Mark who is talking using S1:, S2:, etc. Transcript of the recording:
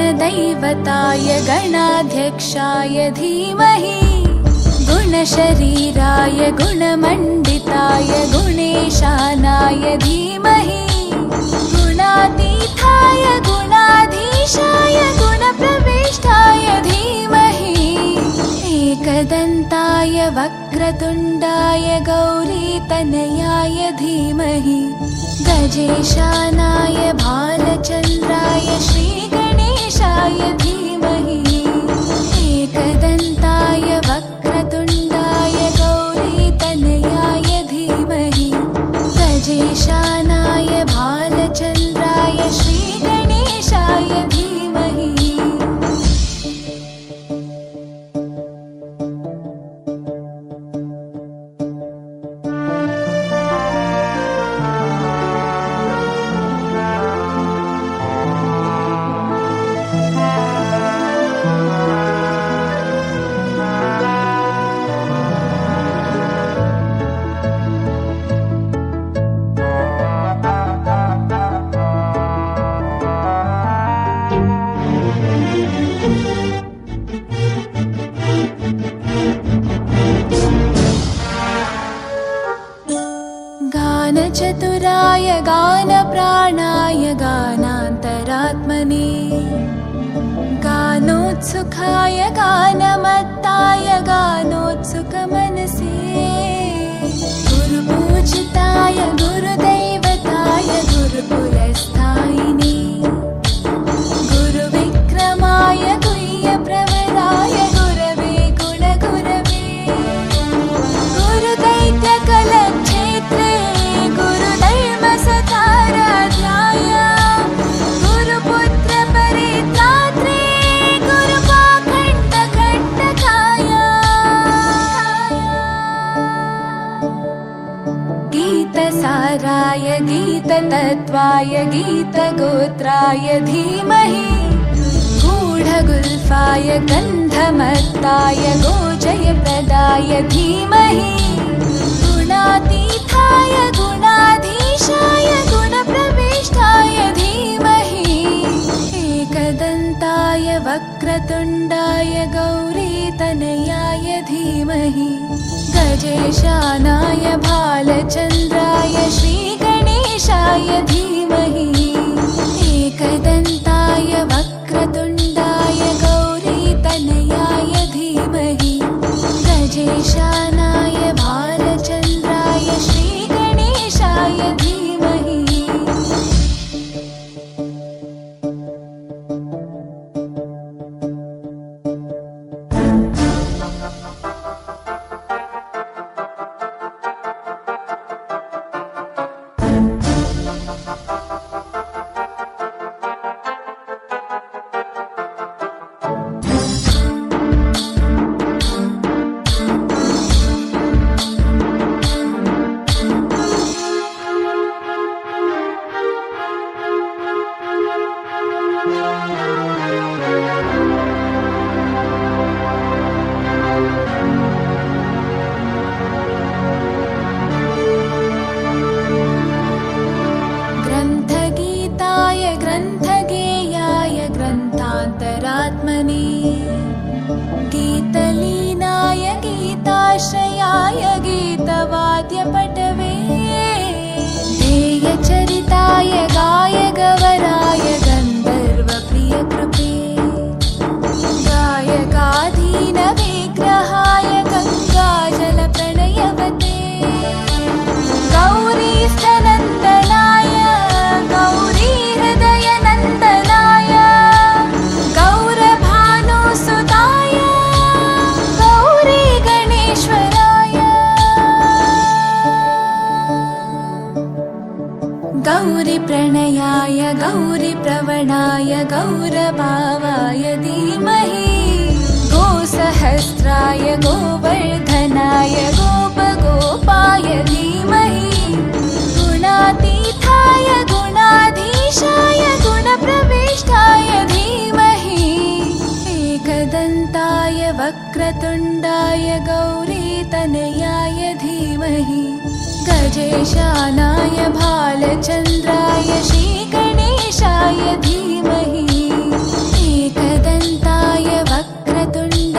S1: गणदैवताय गणाध्यक्षाय धीमहि गुणशरीराय गुणमण्डिताय गुणेशानाय धीमहि गुणातीताय गुणाधीशाय गुणप्रविष्टाय धीमहि एकदन्ताय वक्रतुण्डाय गौरीतनयाय धीमहि गजेशानाय भालचन्द्राय श्रीगणेशाय धीमहि एकदन्ताय वक्रतुण्डाय गौरीतनयाय धीमहि गजेशानाय भालचन्द्राय श्रीगणेशाय धीमहि। गानचतुराय गानप्राणाय गानान्तरात्मने गानोत्सुकाय गानमत्ताय गानोत्सुकमनसे गुरुपूजिताय गुरुदैवताय गुरुकुलस्थायिने गुरुविक्रमाय गुह्यप्रवराय गुरवे गुणगुरवे गुरुदैत्यकलक्षेत्रे गुरुधर्मसताराध्याय गुरुपुत्रपरित्रात्रे गुरुपाखण्डखण्डकाय गीतसाराय गीततत्त्वाय गीतगोत्राय धीमहि गूढगुल्फाय गन्धमत्ताय गोजयप्रदाय धीमहि गुणातीताय गुणाधीशाय गुणप्रविष्टाय धीमहि एकदन्ताय वक्रतुण्डाय गौरीतनयाय धीमहि गजेशानाय भालचन्द्राय श्रीगणेशाय धीमहि एकदन्ताय वक्रतुण्डाय गौरीतनयाय धीमहि गजेशानाय भालचन्द्राय श्रीगणेशाय धीमहि। ग्रन्थगेयाय ग्रन्थान्तरात्मने गीतलीनाय गीताश्रयाय गीतवाद्यपटवे ध्येयचरिताय गायगवराय गन्धर्वप्रियकृपे गायकाधीनविग्रहाय गङ्गाजलप्रणयवते गौरीस्तनन्दनाय गौरीहृदयनन्दनाय गौरभानुसुताय गौरीगणेश्वराय गौरीप्रणयाय गौरीप्रवणाय गौरभावाय धीमहि गोसहस्राय गोवर्धनाय गोपगोपाय धीमहि गुणातीताय गुणाधीशाय गुणप्रविष्टाय धीमहि एकदन्ताय वक्रतुण्डाय गौरीतनयाय धीमहि गजेशानाय भालचन्द्राय श्रीगणेशाय धीमहि।